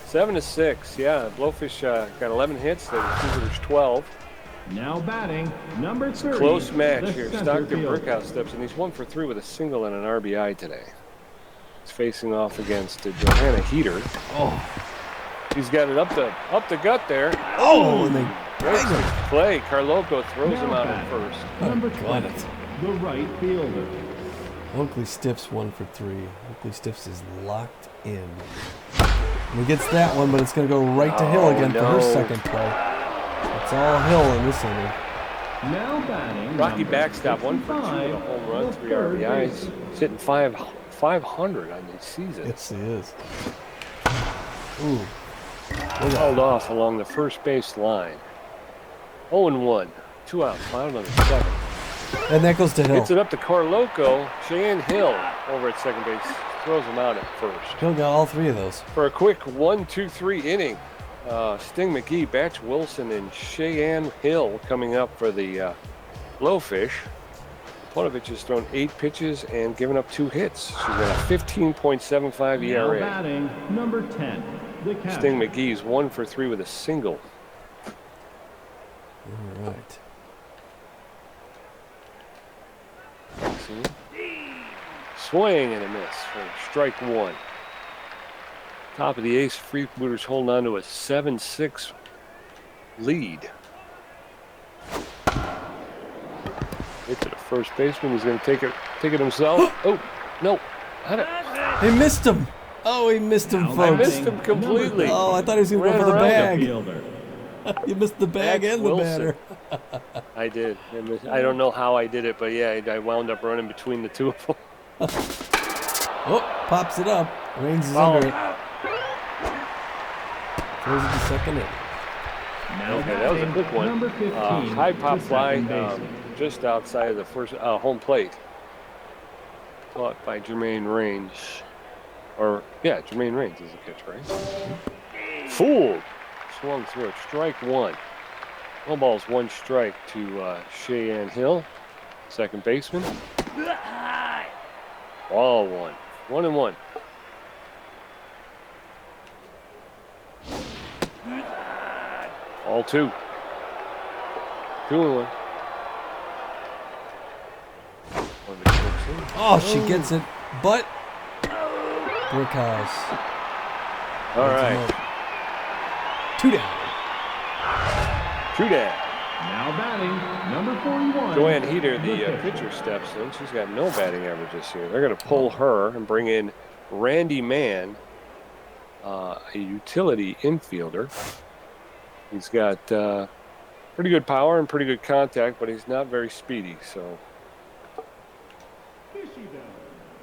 7-6. Yeah, Blowfish got 11 hits. The Freebooters 12. Now batting, number 30. Close match the here. center Stockton fielder. Brickhouse steps in. He's 1 for 3 with a single and an RBI today. He's facing off against Johanna Heater. Oh. He's got it up the gut there. Oh, and they Great bang him. play. Carloco throws Now him out batting, at first. Number got 20, it. the right fielder. Oakley Stiff's 1 for 3. Oakley Stiff's is locked in. And he gets that one, but it's going to go right to Hill again for her no. second play. It's all Hill in this inning. Now batting, Rocky number backstop 1 for 2 with a 55, home run, the 3 third RBIs. baseman. He's hitting 500 on the season. Yes, he is. Ooh. Held off along the first base line. 0-1. 2 outs. Bottom of the second. And that goes to Hill. Gets it up to Carloco. Cheyenne Hill over at second base. Throws him out at first. Hill got all 3 of those. For a quick 1-2-3 inning, Sting McGee, Batch Wilson, and Cheyenne Hill coming up for the Blowfish. Ponovich has thrown 8 pitches and given up 2 hits. She's got a 15.75 Now ERA. batting, number 10, the catcher. Sting McGee's 1 for 3 with a single. All right. See? Swing and a miss for strike 1. Top of the 8th, Freebooters holding on to a 7-6 lead. Hit to the first baseman. He's going to take it himself. Oh, no. He missed him. Oh, he missed him, Now folks. I batting, missed him completely. Oh, I thought he was going to go Ran for the around the bag. Fielder. You missed the bag Max and the Wilson. batter. I did. I don't know how I did it, but yeah, I wound up running between the two of them. Oh, pops it up. Reigns is Foul. under it. Throws it to second in. Now Okay, that was a quick one. Number 15, High pop the fly second baseman. just outside of the first home plate. Caught by Jermaine Reigns. Jermaine Reigns is the catch, right? Fooled. Swung through it. Strike one. No balls, one strike to Cheyenne Hill, second baseman. Ball one. 1-1. All two. 2-1. Oh, she gets it, but Brickhouse. All right. 2 down. True that. Now batting, number 41. Joanne Heater, the pitcher, steps in. She's got no batting average this year. They're going to pull her and bring in Randy Mann, a utility infielder. He's got pretty good power and pretty good contact, but he's not very speedy. So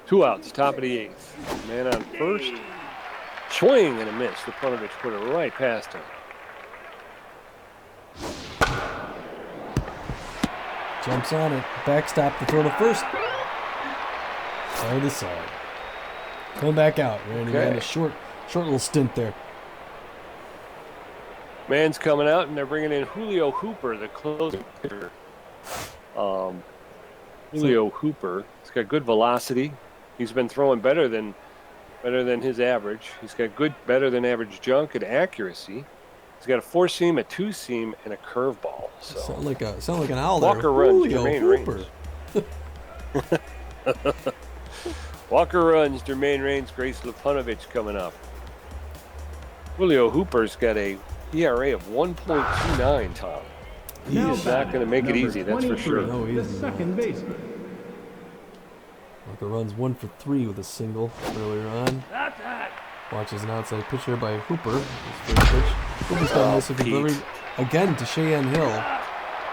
2 outs, top of the 8th. Man on first. Swing and a miss. Stepanovich put it right past him. Jumps on it. Backstop to throw to first. Side to side. Come back out. Randy Okay. had a short little stint there. Man's coming out, and they're bringing in Julio Hooper, the closing pitcher. Julio Hooper. He's got good velocity. He's been throwing better than his average. He's got better than average junk and accuracy. He's got a 4-seam, a 2-seam, and a curveball. So Sound like an owl Walker there. runs, Julio Jermaine Hooper. Walker runs, Jermaine Reigns, Grace Lepunovich coming up. Julio Hooper's got a ERA of 1.29, Tom. He Now is not going to make it number easy, that's for 23, sure. No, he the isn't. second baseman. Walker runs 1 for 3 with a single earlier on. Watches an outside pitch here by Hooper. His first pitch. Hooper's got a nice looking Pete. delivery again to Cheyenne Hill.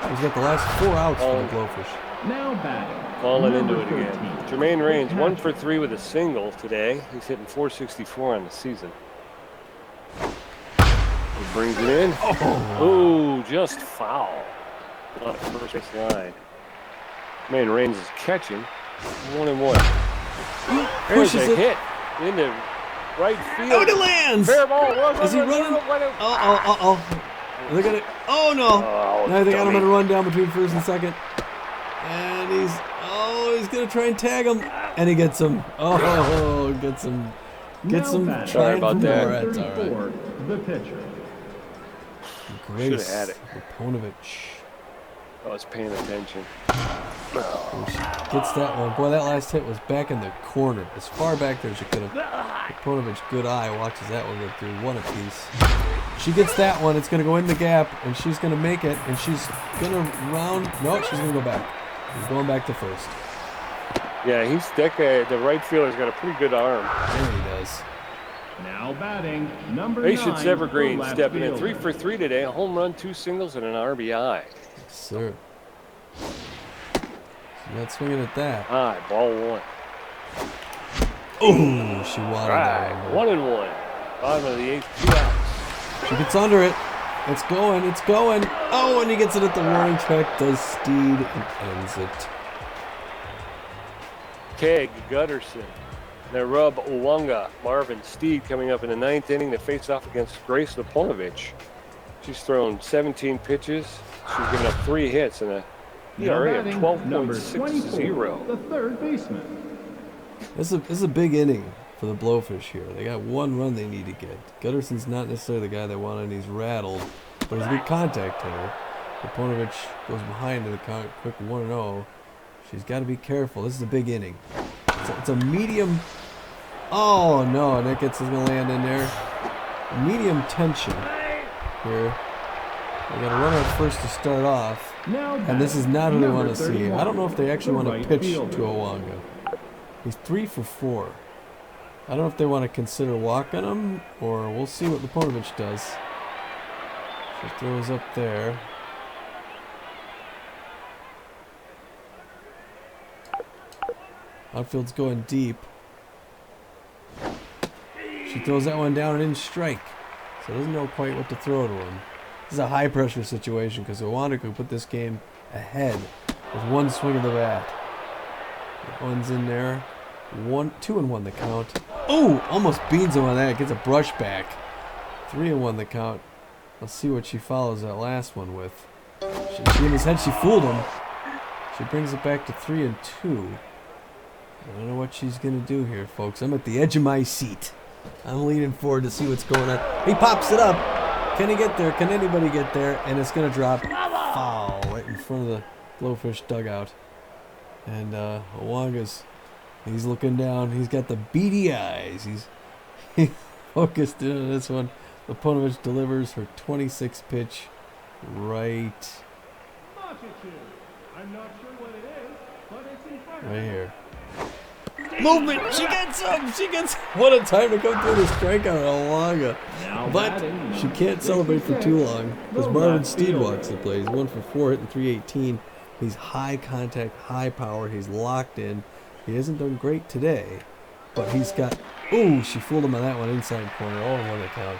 He's got the last 4 outs for the Blowfish. Now batting, Falling number into it again. 13, Jermaine Reigns, the 1 for catcher. 3 with a single today. He's hitting 464 on the season. He brings it in. Oh, just foul. On the first base line. Jermaine Reigns is catching. 1-1. There's Pushes a it. hit into right field. Oh, it lands! Fair ball. Is he running? Uh-oh. They're gonna. Oh no! Now they got him on a run down between first and second, and he's gonna try and tag him, and he gets him. Oh, gets him. Gets him Now Sorry trying about for that. more. That's all right. 34, the pitcher. Should've had it. Lepunovich. I was paying attention. Gets that one. Boy, that last hit was back in the corner, as far back there as you could have. Lepunovich, good eye, watches that one go through. One apiece. She gets that one. It's going to go in the gap, and she's going to make it, and she's going to round. No, she's going to go back. He's going back to first. Yeah, that guy, the right fielder's got a pretty good arm. There he does. Now batting, number Patience 9, Evergreen the left stepping in. fielder. 3 for 3 today. A home run, 2 singles, and an RBI. Yes, sir. She's not swinging at that. High, ball 1. Oh, she wanted Right, that 1-1. Bottom of the 8th, 2 outs. She gets under it. It's going. It's going. Oh, and he gets it at the warning track. Does Steed and ends it. Keg, Gutterson, Narub Uwanga, Marvin Steed coming up in the 9th inning to face off against Grace Lepunovich. She's thrown 17 pitches. She's given up 3 hits and a Now ERA of batting, number 24, 12.60. the third baseman. This is a big inning for the Blowfish here. They got 1 run they need to get. Gutterson's not necessarily the guy they want, and he's rattled, but he's a good contact hitter. Lepunovich goes behind to the quick 1-0. She's got to be careful. This is a big inning. It's a medium. Oh no, Nicketts is going to land in there. Medium tension here. They got a runner at first to start off, Now and this is not who they want to see. 31, I don't know if they actually the want to right pitch fielder. to Owanga. He's 3 for 4. I don't know if they want to consider walking him, or we'll see what Lepunovich does. She throws up there. Outfield's going deep. She throws that one down and didn't strike. So doesn't know quite what to throw to him. This is a high pressure situation because Owanda could put this game ahead with one swing of the bat. That one's in there. 2-1 the count. Oh, almost beans him on that. Gets a brush back. 3-1 the count. Let's see what she follows that last one with. She in his head, she fooled him. She brings it back to 3-2. I don't know what she's going to do here, folks. I'm at the edge of my seat. I'm leaning forward to see what's going on. He pops it up. Can he get there? Can anybody get there? And it's going to drop foul right in front of the Blowfish dugout. And Owanga's, he's looking down. He's got the beady eyes. He's focused in on this one. Lapunovich delivers her 26th pitch right here. Movement! She gets him! She gets... What a time to come through the strikeout on Owanga. But she can't celebrate for too long because Marvin Steed walks the play. He's 1 for 4, hitting .318. He's high contact, high power. He's locked in. He hasn't done great today, but he's got... Ooh, she fooled him on that one inside corner. 0-1 the count.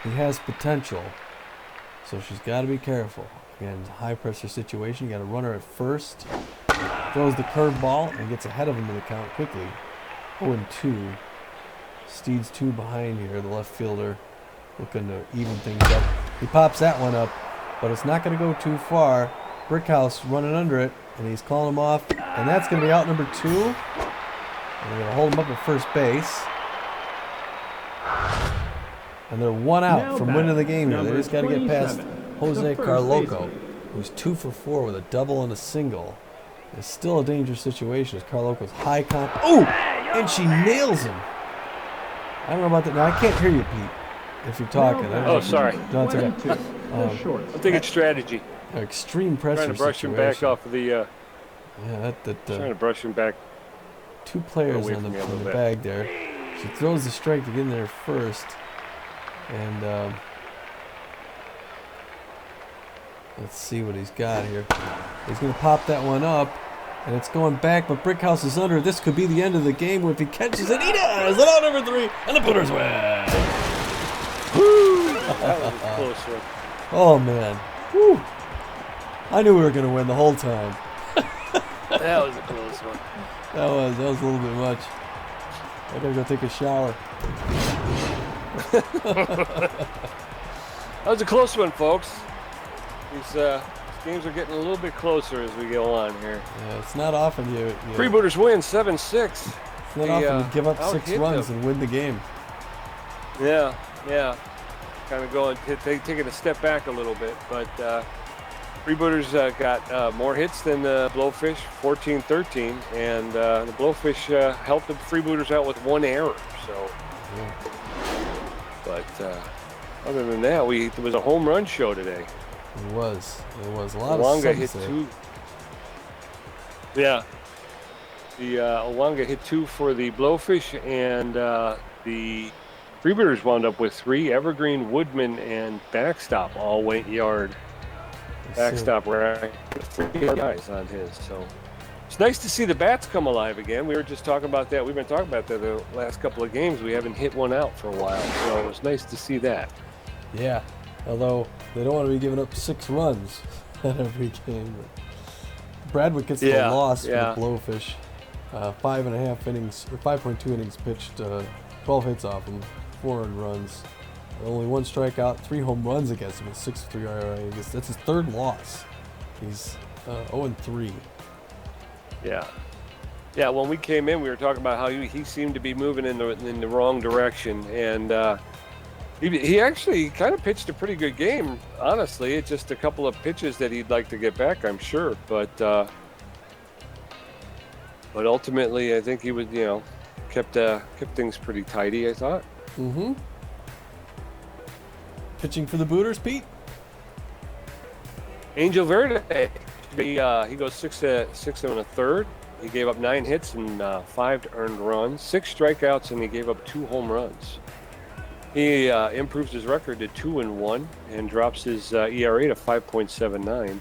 He has potential, so she's got to be careful. Again, high pressure situation. You got a runner at first. Throws the curveball and gets ahead of him in the count quickly. 0-2. Steed's 2 behind here, the left fielder, looking to even things up. He pops that one up, but it's not going to go too far. Brickhouse running under it, and he's calling him off, and that's going to be out number 2. And they're going to hold him up at first base. And they're 1 out from winning the game here. They just got to get past Jose Carloco, who's 2 for 4 with a double and a single. It's still a dangerous situation as Carloco's high comp. Oh! And she nails him. I don't know about that. Now, I can't hear you, Pete, if you're talking. Oh, sorry. No, it's okay. I'm thinking strategy. Extreme pressure Trying to brush him back off of the... yeah, trying to brush him back. 2 players on the bag there. She throws the strike to get in there first. And let's see what he's got here. He's going to pop that one up, and it's going back, but Brickhouse is under. This could be the end of the game if he catches it. He does! And out number 3, and the Booters win! Woo! That was a close one. Oh, man. Woo! I knew we were going to win the whole time. That was a close one. That was a little bit much. I gotta go take a shower. That was a close one, folks. These games are getting a little bit closer as we go on here. Yeah, it's not often you Freebooters win 7-6. It's not often you give up 6 runs and win the game. Yeah. Kind of going, taking a step back a little bit, but Freebooters got more hits than the Blowfish, 14-13, and the Blowfish helped the Freebooters out with 1 error. So, yeah. But other than that, it was a home run show today. It was a lot Owanga of hit there. 2. Yeah, the Owanga hit 2 for the Blowfish, and the Freebooters wound up with 3. Evergreen, Woodman, and Backstop all went yard. Backstop rack, 3 guys on his. So it's nice to see the bats come alive again. We were just talking about that. We've been talking about that the last couple of games. We haven't hit one out for a while, so it was nice to see that. Yeah, although they don't want to be giving up 6 runs at every game. Bradwick gets the loss for the Blowfish. 5.5 innings, or 5.2 innings pitched, 12 hits off him, 4 earned runs. Only 1 strikeout, 3 home runs against him, a 6.3 IRA. I guess that's his 3rd loss. He's 0-3. Yeah. Yeah, when we came in, we were talking about how he seemed to be moving in the wrong direction, and he actually kind of pitched a pretty good game. Honestly, it's just a couple of pitches that he'd like to get back, I'm sure. But ultimately, I think he was, kept things pretty tidy, I thought. Mm-hmm. Pitching for the Booters, Pete? Angel Verde, he goes 6 1/3. He gave up 9 hits and 5 earned runs, 6 strikeouts, and he gave up 2 home runs. He improves his record to 2-1 and drops his ERA to 5.79.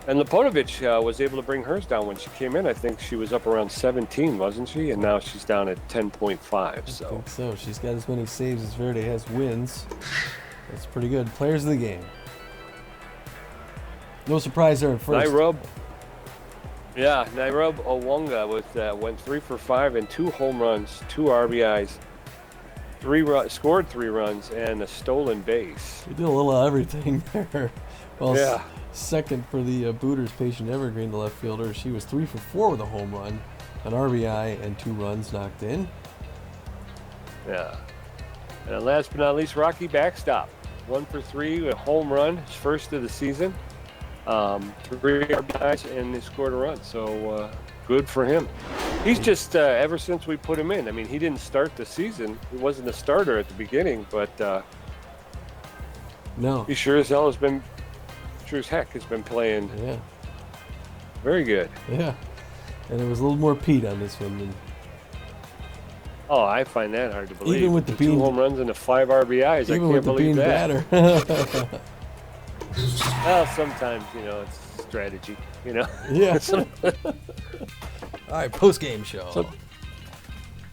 And Lepotovich was able to bring hers down when she came in. I think she was up around 17, wasn't she? And now she's down at 10.5. I think so. She's got as many saves as Verde has wins. That's pretty good. Players of the game. No surprise there in first. Nairub Owunga went 3 for 5 and 2 home runs, 2 RBIs, scored 3 runs, and a stolen base. He did a little of everything there. Well, yeah. Second for the Booters, Patient Evergreen, the left fielder. She was 3 for 4 with a home run, an RBI, and 2 runs knocked in. Yeah. And last but not least, Rocky Backstop. 1 for 3 with a home run, his first of the season. 3 RBIs, and he scored a run. So good for him. He's just, ever since we put him in, I mean, he didn't start the season. He wasn't a starter at the beginning, but no, he sure as heck has been playing. Yeah. Very good. Yeah. And it was a little more Pete on this one than. Oh, I find that hard to believe. Even with the 2 home runs and the 5 RBIs, I can't believe that. Batter. Well, sometimes, it's strategy, Yeah. All right, post-game show.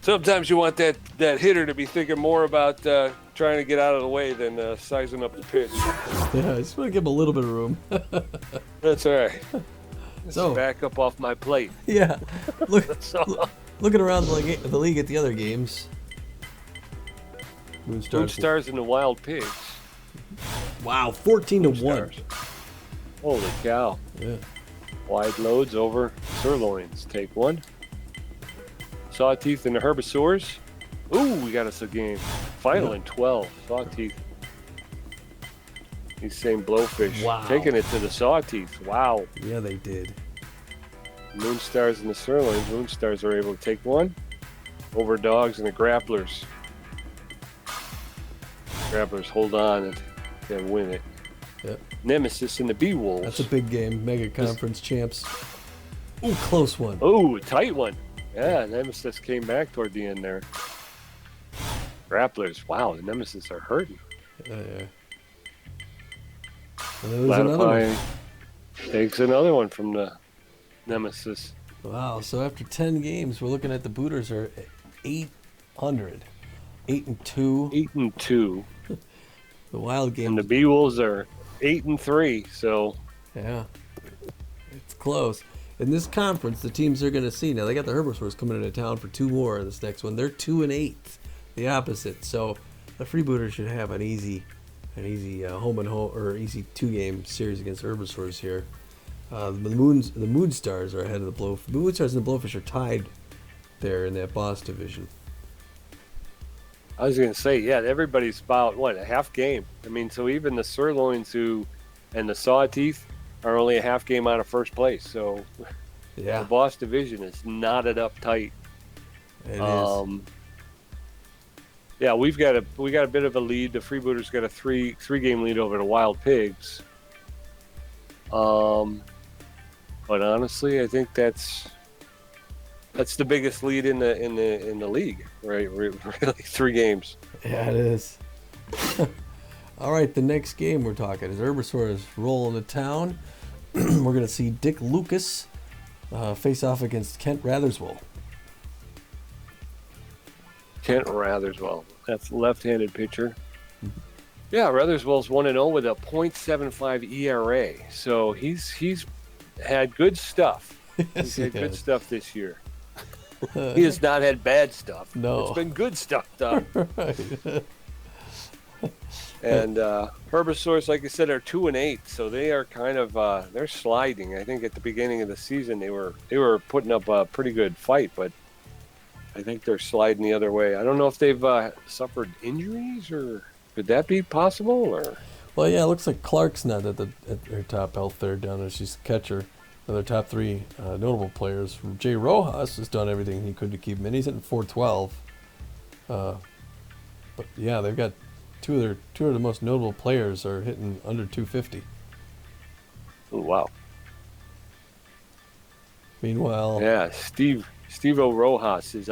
Sometimes you want that hitter to be thinking more about trying to get out of the way than sizing up the pitch. Yeah, I just want to give him a little bit of room. That's all right. So back up off my plate. Yeah. Looking around the league at the other games. Moonstars and the Wild Pigs. Wow, 14-1. Holy cow. Yeah. Wide loads over sirloins. Take one. Sawteeth and the Herbisaurs. Ooh, we got us a game. Final in 12. Sawteeth. These same Blowfish. Wow. Taking it to the Sawteeth. Wow. Yeah, they did. Moonstars and the Sirloins. Moonstars are able to take one. Over Dogs and the Grapplers. Grapplers hold on and win it. Yep. Nemesis and the Bee-Wolves. That's a big game. Mega Conference champs. Ooh, close one. Ooh, tight one. Yeah, Nemesis came back toward the end there. Grapplers. Wow, the Nemesis are hurting. Yeah. There's another one. Takes another one from the Nemesis. Wow, so after 10 games, we're looking at the Booters are 800. 8-2. 8-2. The Wild game. And the Bee-Wolves are 8-3, so. Yeah. It's close. In this conference, the teams they're going to see, now they got the Herbisaurs coming into town for 2 more in this next one. They're 2-8, the opposite. So the Freebooters should have an easy home and home, or easy 2-game series against Herbisaurs here. The Moonstars are ahead of the Blowfish. The Moonstars and the Blowfish are tied there in that boss division. I was going to say, yeah, everybody's about, a half game. I mean, so even the Sirloins and the Sawteeth are only a half game out of first place. So yeah, the boss division is knotted up tight. It is. Yeah, we got a bit of a lead. The Freebooters got a three game lead over the Wild Pigs. But honestly, I think that's the biggest lead in the league, right? Really, 3 games. Yeah, it is. All right, the next game we're talking is Herbisaurs rolling to town. We're going to see Dick Lucas face off against Kent Ratherswell. Kent Ratherswell. That's left-handed pitcher. Yeah, Ratherswell's 1-0 with a .75 ERA. So he's had good stuff. Yes, he's had good stuff this year. Uh, He has not had bad stuff. No. It's been good stuff, though. Right. And Herbisaurs, like I said, are 2-8, so they are kind of they're sliding. I think at the beginning of the season they were putting up a pretty good fight, but I think they're sliding the other way. I don't know if they've suffered injuries, or could that be possible? Or Well, yeah, it looks like Clark's not at their top health there down there. She's catcher. Their top 3 notable players. Jay Rojas has done everything he could to keep him in. He's hitting .412. But yeah, they've got two of the most notable players are hitting under .250. oh, wow. Meanwhile, Yeah, Steve Rojas is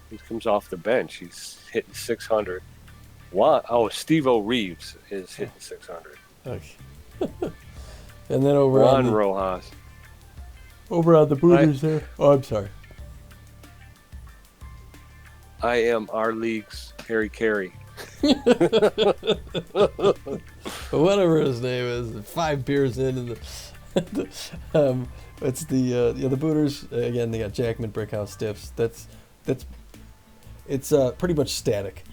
he comes off the bench. He's hitting .600. Wow. Oh, Steve Reeves is hitting .600. okay. And then over Juan on Rojas. the Booters there. Oh, I'm sorry. I am our league's Harry Carey. Whatever his name is, 5 beers in, and it's the Booters again. They got Jackman Brickhouse stiffs. It's pretty much static.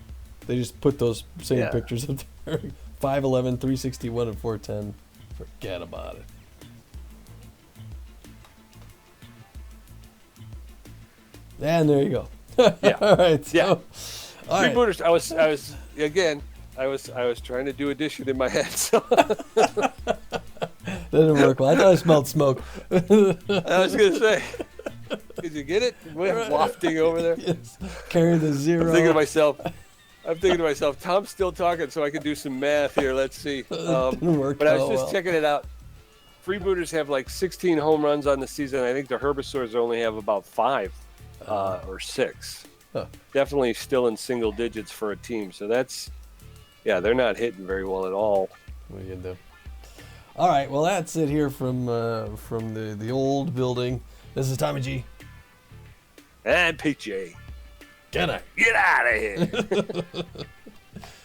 They just put those same pictures up there. 5'11", 361, and 410. Forget about it. And there you go. Yeah. All right. So, Yeah. all right. Freebooters. I was trying to do addition in my head. So That didn't work well. I thought I smelled smoke. I was gonna say, did you get it? Wafting over there. Yes. Carry the zero. I'm thinking to myself, Tom's still talking, so I can do some math here. Let's see. Didn't work But I was out just well. checking it out. Freebooters have like 16 home runs on the season. I think the Herbivores only have about 5 or 6. Huh. Definitely still in single digits for a team. So they're not hitting very well at all. What are you gonna do? All right. Well, that's it here from the old building. This is Tommy G. And PJ, Good night. get out of here.